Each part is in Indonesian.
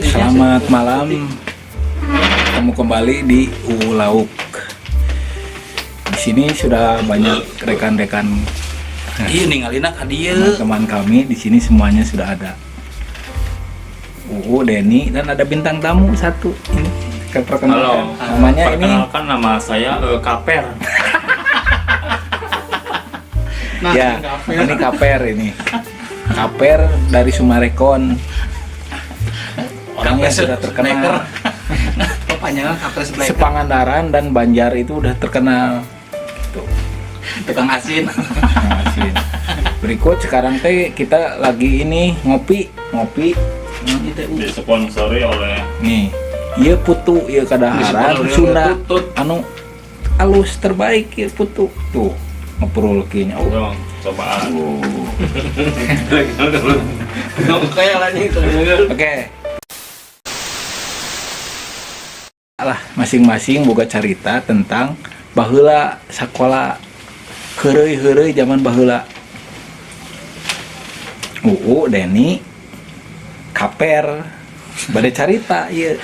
Selamat malam, ketemu kembali di Lauk. Di sini sudah banyak rekan-rekan, iya ninggalin ka dia. teman-teman kami di sini semuanya sudah ada. Denny dan ada bintang tamu satu. Ini perkenalkan. Halo, Namanya ini. perkenalkan nama saya Kaper. Ya, ini Kaper ini. Kaper dari Sumarekon. Orangnya sudah terkenal. Kepanjangan Kapres Blacker. Sepangandaran dan Banjar itu udah terkenal. Tuh. Tukang asin. Asin. Berikut sekarang teh kita lagi ini ngopi. Disponsori oleh Nih, iya putu, iya kadaharan Disponsori oleh Sunda. Tutut. Anu alus terbaik ya putu. Tuh, ngeprulkinya. dong cobaan. Kayak lagi itu. Oke. Lah, masing-masing boga carita tentang baheula sakola heureuy zaman baheula. Denny Kaper bade carita ieu.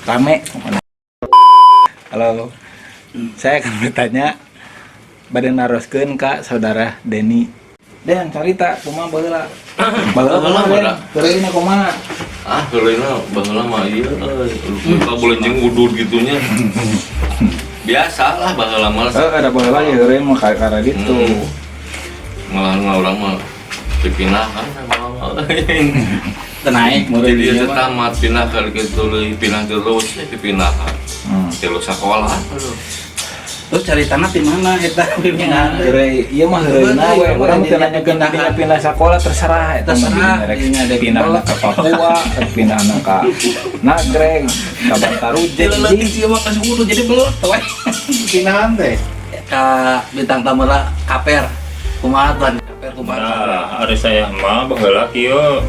Rame. Halo. Saya akan bertanya bade naroskeun ka saudara Denny. Den carita kumaha baheula? Baheula kumaha? Heureuy kumaha? Heuleuina baheula mah ieu ka belenjeng udud gitunya. Biasalah baheula mah. Ada baheula ya heureuy mah karena ditu. Ngalah urang mah dipinahkan sama Naik jadi itu tamat pinah kali gitu pinah terus dipinahkan. Terus sekolah. Terus cari tanah di mana eta pimpinan? Heureuy ieu mah heureuina we urang teu nanyakeun pindah sekolah terserah eta mah Terserah. pindah ka Papua, pindah ka Nagreg, ka Bantaru Jadi sih mah kasih kudu jadi belum we. pinahan teh. Ka bintang tamu lah Kaper. Kumaha tuan Kaper kumaha? Nah, hari saya mah baheula kieu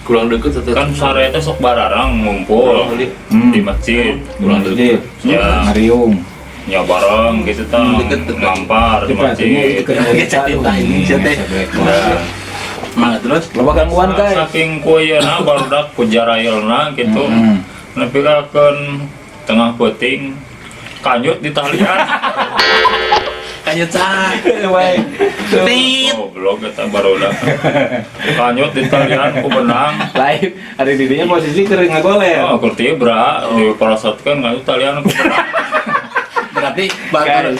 Kurang deket tetep. kan sare teh sok bararang ngumpul di masjid. Kurang deket. Ya, Ngariung. nya bareng gitu tah. Deket. Ngampar di masjid. Cerita ini teh. Nah, Mangga terus Loba gangguan kae. saking kuyeuna barudak pujarailna gitu. Nepi kakeun tengah peuting kanyut di talian. kanyut cah. Tit. Goblok eta barudak. Kanyut di talian ku benang. Live ada di dinya posisi keur ngagoler. Oh, kur tibra diparosotkeun kanyut talian ku benang. Berarti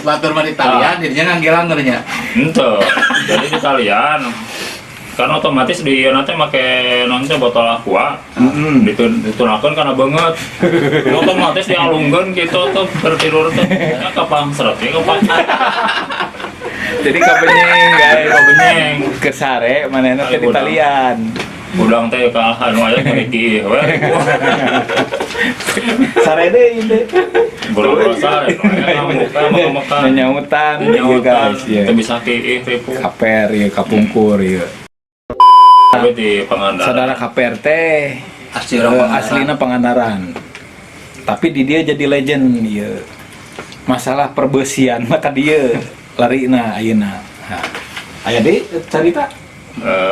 batur mah di Italian jadinya nganggelang nya. Henteu. Jadi di talian kan otomatis di ieu teh make naon teh botol aqua. Ditunakeun kana beungeut. Otomatis dialungkeun kitu tuh bertidur teh. Ya kapang seret ya kapang. Jadi kabenyeng guys, Kabenyeng. ke sare manehna teh di talian. Udang teh ka anu aya ngiki we. Sare deui teh. Boro-boro sare makan-makan. Nyautan ieu guys ya. Teu bisa kieu ripu. Kaper ieu kapungkur ieu. Tapi di Pangandaran. Saudara Kaper teh Asli orang aslina Pangandaran. Tapi di dia jadi legend ieu. Masalah perbesian mah ka dieu larina ayeuna. Nah, aya deui carita.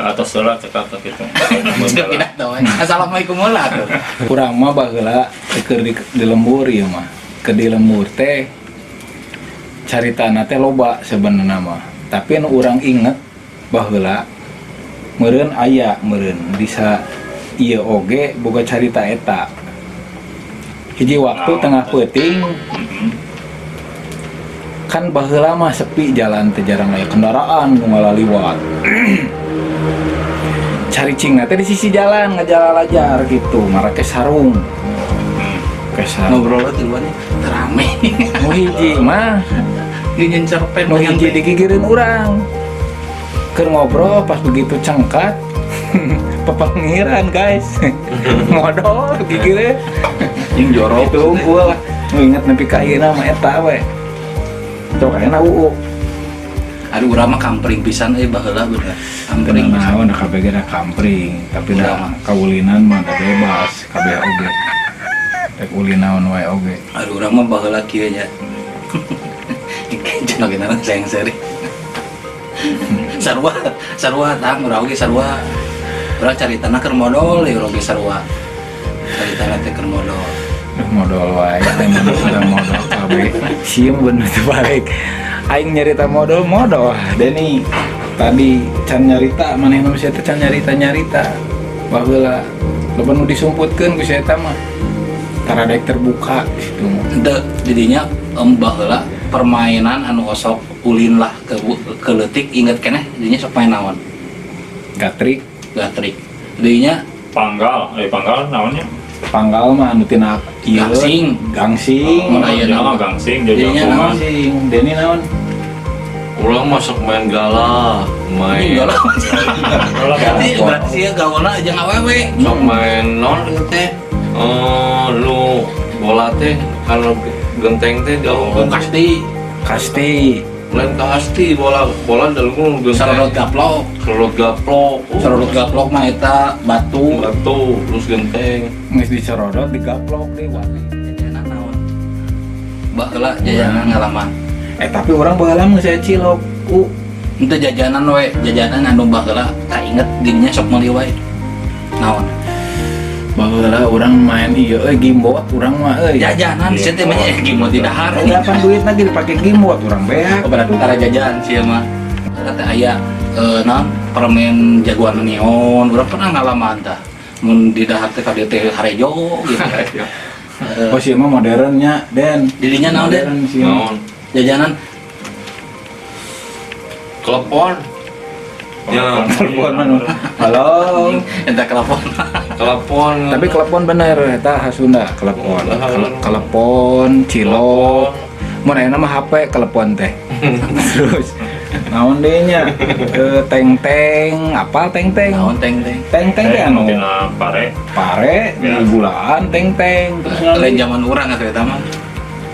Atas sholat cekap gitu. Pindah tau. Assalamualaikum warahmatullahi wabarakatuh. Kurang mah baheula keur di lembur ieu mah. Ke di lembur teh caritana teh loba sebenarnya mah. Tapi nu urang inget baheula meureun aya meureun bisa ieu oge boga carita eta. Hiji waktu tengah peuting kan baheula mah sepi jalan teh jarang aya kendaraan nu ngalaliwat. Cari cingna teh di sisi jalan ngajalajar gitu, marake sarung. Kesarung. Ngobrol di luar rame. Nu hiji mah Nyen cerpen nu hiji digigireun urang. Keur ngobrol pas begitu cengkat pepengiran guys. Modal gigire. yang jorok Itu unggul. Nu inget nepi ka ayeuna mah eta we. Coba kana Aduh urang mah kampring pisan baheula bener. Kampring pisan. Naon da kabeh da kampring, tapi da kawulinan mah da bebas kabeh oge. Rek ulinaon wae oge. Aduh urang mah baheula kieu nya. Cenah kita sayang seri. Sarua tang urang oge sarua. Urang caritana keur modal ya urang ge sarua. Caritana teh keur modal. Modal wae, emang sudah modal kabeh. Sieun bener teu balik. Aing nyarita modal Deni tadi can nyarita manehna sia teh can nyarita baheula loba nu disumputkeun ku sia eta mah taradek terbuka situ mah. Henteu didinya baheula permainan anu osok ulin lah ke leutik inget keneh didinya sok main naon? Gatrik Gatrik. Didinya Panggal naonnya? panggal mah anu tina ieu gangsing Oh, aya naon? gangsing Jadinya jadi naon? gangsing Deni naon Ulang masuk main gala, main Enggak lah. Berarti sih gawana aja awewe. sok main non itu teh. Lu bola teh kalau genteng teh jauh Oh, pasti kasti lain kasti bola dalam genteng. sarodot gaplok. Serodot gaplok, Mah eta batu. terus genteng. geus dicerodot digaplok deui Jajanan naon? Baheula jajanan ngalaman. tapi orang baheula mah saya cilok Itu jajanan we, jajanan anu baheula kainget dirinya sok meuli wae. Naon? baheula urang main ieu gimbot urang mah Jajanan sih teh mah gimana di dahar. Kapan duit lagi dipake gimbot urang beak. Oh, berarti tara jajan sih mah. Teh aya naon permen jagoan neon, urang pernah ngalaman tah. Mun di dahar teh ka dieu teh harejo gitu. Oh sih mah modernnya Den. Dirinya naon Den? Modern sih. Naon? Jajanan Telepon. Ya, Telepon mana? Halo. entah telepon. telepon. Tapi telepon bener eta khas Sunda, telepon. Telepon, cilok. Mun aya mah HP telepon teh. Terus naon deui nya? Teng-teng, apal teng-teng? Naon teng-teng. Teng-teng teh anu tina pare. pare Ya. bulan teng-teng terus Lain zaman urang atuh eta mah.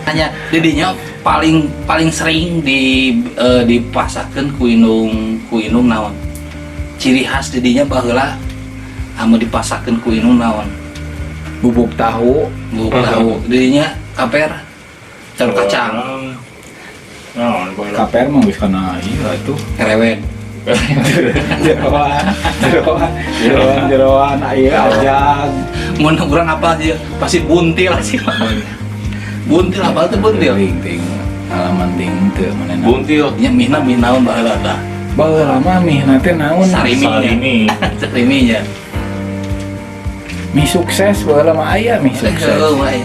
Hanya didinya paling sering dipasahkeun ku indung naon. Ciri khas didinya baheula anu dipasahkeun ku indung naon. bubuk tahu, Bubuk tahu didinya kaper telur kacang Naon boleh. kaper mah geus kana ieu atuh. kerewen. Jeroan air ajang. Mun urang apa sih pasti buntil sih. Buntil apa tuh buntil? Ting halaman ting teu manehna. Buntil. Nya mihna naon baheula tah? Baheula mah mihna teh naon? Sarimi. Sariminya. Mie sukses baheula mah aya mie sukses. Heuh wae.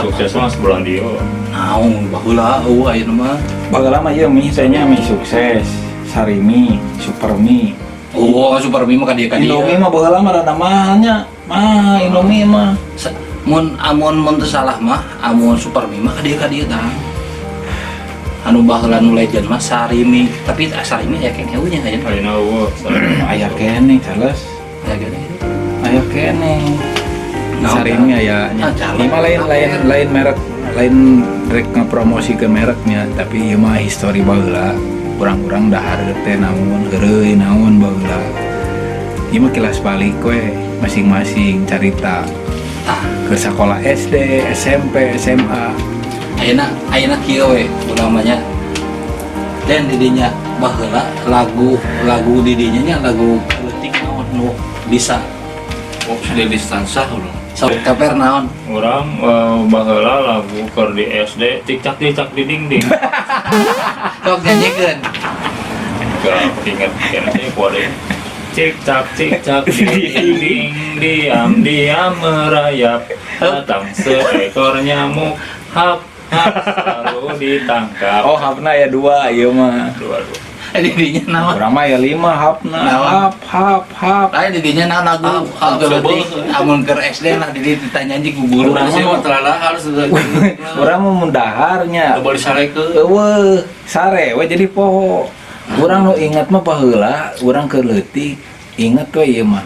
Sukses mah sebulan dia. Naon baheula ayeuna mah. Baheula mah ieu mie tanya mie sukses. Sarimi, Supermi. Oh, super mie mah ka dieu Indomie mah baheula mah rada mahalnya. Indomie mah. Amun teu salah mah, amun super mie mah ka dieu tah. Anu baheula nu legend mah Sarimi, tapi Sarimi aya kene nya aya. Ayeuna eueuh. Aya kene Charles. Ya gini. Aya kene. Naon, Sarimi tah? aya nya. Charles. Ieu mah lain merek, lain rek ngapromosi ke mereknya, tapi ieu mah histori baheula. Urang-urang dahar teh naon heureuy naon baheula. Ieu mah kilas balik we masing-masing carita. Tah, Ke sekolah SD, SMP, SMA. ayeuna kieu we ulamanya. Dan didinya baheula lagu didinya nya lagu leutik naon nu bisa. Oh, sudah distansah ulang. Sok kaper naon? Urang baheula lagu keur di SD cicak di dinding. Sok nyanyiikeun. Gak inget kayaknya kuade. Cicak di dinding, diam merayap, datang seekor nyamuk, hap selalu ditangkap. Oh, hapna aya 2 ieu mah. Dua. Didinya naon? Urang mah aya 5 hapna. Naon? Hap. Lain didinya naon lagu leutik amun keur SD lah didi ditanya anjing ku guru. Urang mah terada harus sudah. Urang mah mun daharnya. Coba disarekeun. Eueuh, sare we jadi poho. Urang nu ingat mah baheula, urang keur leutik, inget we ieu mah.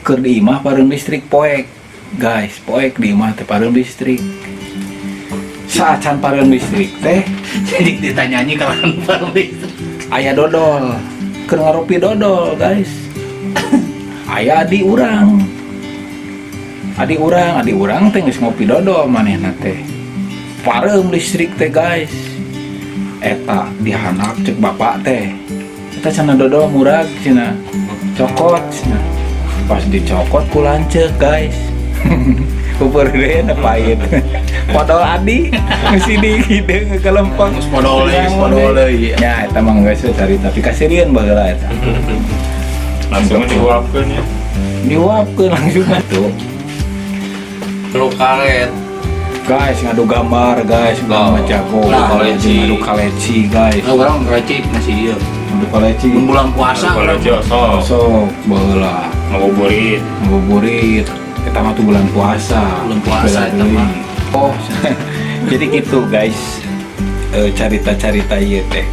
Keur di imah pareung listrik poek. Guys, poek di imah teh pareung listrik. Saacan pareung listrik teh Jadi ditanya anjing kalan balik. aya dodol. Keur ngaropi dodol, guys. Aya adi urang. Adi urang teh geus ngopi dodol manehna teh. Pareung listrik teh, guys. Eta dihandap cek bapak teh. Eta cenah dodol murag cenah. cokot. Nah, pas dicokot ku lancet guys. Kupeur deui na pahit. Podol adi mesti di hidung kelempeng. Geus podol deui. Ya eta mah geus cari tapi kasirieun baheula eta. Langsung diuapkeun ya. Diuapkeun langsung atuh. Lu karet. Guys, ngadu gambar guys, Oh. jago. Nah, kaleci. Ngadu kaleci guys. Nah, orang recik masih ieu. Ngadu kaleci. Bulan puasa Kalau jasa Sok baheula ngabuburit. ngabuburit. Eta mah tuh bulan puasa. Bulan puasa Beda eta deui. mah. Oh, jadi gitu guys. Carita-carita ieu teh.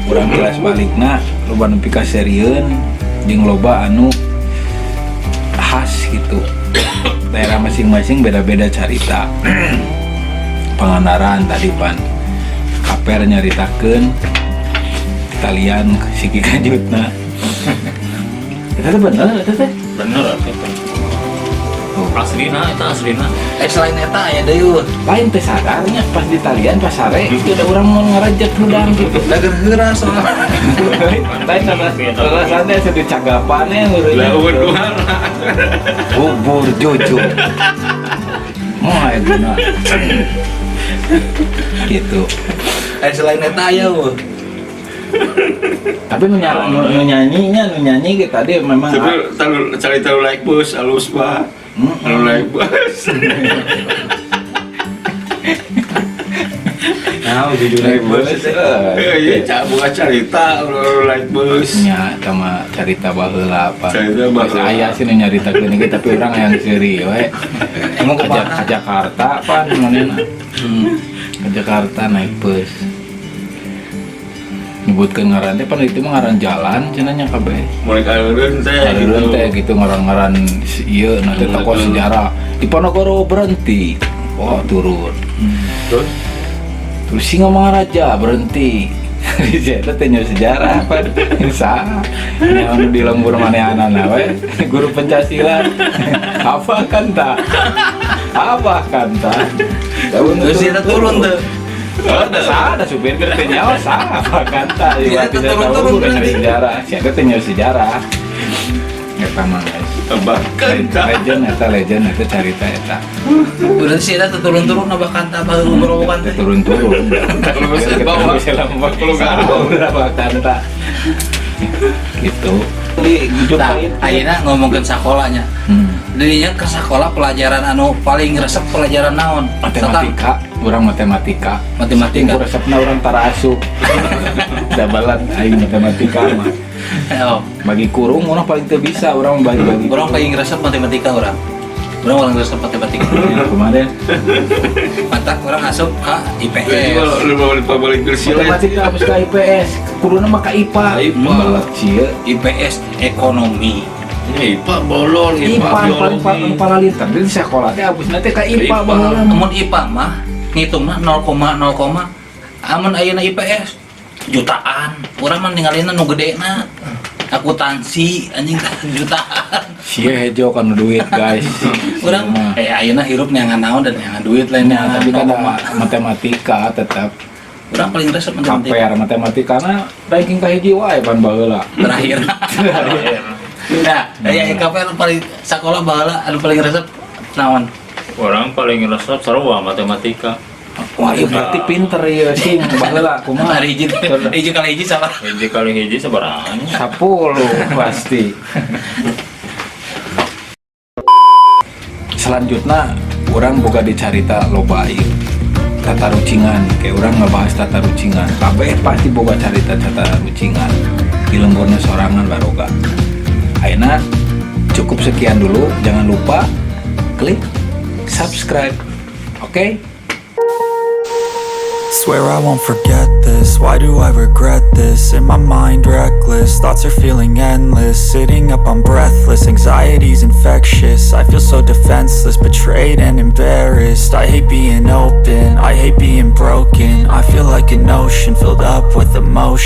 Urang kelas balikna loba nepi ka serieun jeung loba anu khas gitu. Daerah masing-masing beda-beda carita. Pangandaran tadi pan kaper nyaritakeun talian siki kanjutna. Eta teh bener eta teh. Bener atuh. Aslina eta aslina. Selain eta aya deui. Lain teh sadarnya pas di talian pas sare itu ada orang mau ngerajat hudang gitu. Dager heura soalnya. Lain alasannya sedih cagapannya ngeureun. Bubur jujur. Moal guna. Gitu. Selain eta aya eueuh. Tapi nu nyanyi gitu tadi memang Tapi cari tahu like bus alus pak. Tahu like bus. nah jujur Like bus. Iya, cak buka cerita like bus. nya sama cerita baheula apa. Carita baheula. Aya sih nu nyaritakeun ieu tapi urang yang seuri we. Emang ke Jakarta pan manehna. Ke Jakarta naik bus. Nyebutkeun ngaran teh pan itu mah ngaran jalan cenanya kabeh. Mulai kalian saya Ngaran teh gitu ngaran-ngaran ieu nanti tokoh sejarah. Diponegoro berhenti. Oh, turun. Terus Terus Singamangaraja berhenti. Eta teh nya sejarah apa? Saha? Nya anu di lembur manehanana we. Guru Pancasila. Apa kan ta? Apa kan ta? Terus eta turun teh. Ada supir teh nyawa saha apa kan ta? Iya, Tidak turun-turun tahu berarti. sejarah. Siapa teh nya sejarah. Eta mah guys. bahkan Legend eta carita eta. Berarti si eta turun-turun nabah kanta baheula gerowokan teh. Turun-turun. Kalau bisa bawa, kalau nggak ada. berapa kanta. Gitu. Nah, ayeuna ngomongkeun sakolanya. Dirinya ke sekolah pelajaran anu paling resep pelajaran naon? Matematika, orang matematika. Matematika. Ku resepna orang tara asup. Dabalan aing matematika mah. Oh, Bagi kurung orang paling teu bisa, orang bagi-bagi. orang paling resep matematika orang. Orang paling resep matematika. Kemarin Mantap orang asup ke Jadi IPS. kalau lu mau balik ke sini, matematika habis ke IPS, kuduna mah ka IPA. IPA. Balak cie. IPS ekonomi. IPA bolol, IPA paling biologi. paralintar di sekolah teh habis nanti ka IPA IPA. baheula. Namun IPA mah ngitungna 0,0, amun ayeuna IPS jutaan. Urang mah ningalina nu gedena. Akuntansi anjing jutaan. Sia hejo kan duit guys. Urang ayeuna hirup neangan naon dan neangan duit lain Nah, tapi kan neangan matematika tetap urang paling resep matematika. kamper matematikana ranking ka hiji wae pan baheula. Terakhir. Nah, aya KPR paling sekolah baheula anu paling resep naon? Orang paling resep sarua matematika. Wah, ieu berarti pinter ieu sing baheula kumaha? Hari hiji kali hiji salah. Hiji kali hiji sabaranya. 10 pasti. Selanjutnya orang boga dicarita loba ieu. Tata rucingan, kayak orang ngebahas tata rucingan. Kabeh pasti boga carita tata rucingan. Di lemburna sorangan baroga. Ayeuna cukup sekian dulu, jangan lupa klik subscribe. Oke? Swear I won't forget this, why do I regret this? In my mind reckless, thoughts are feeling endless. Sitting up I'm breathless, anxiety's infectious. I feel so defenseless, betrayed and embarrassed. I hate being open, I hate being broken. I feel like an ocean filled up with emotion.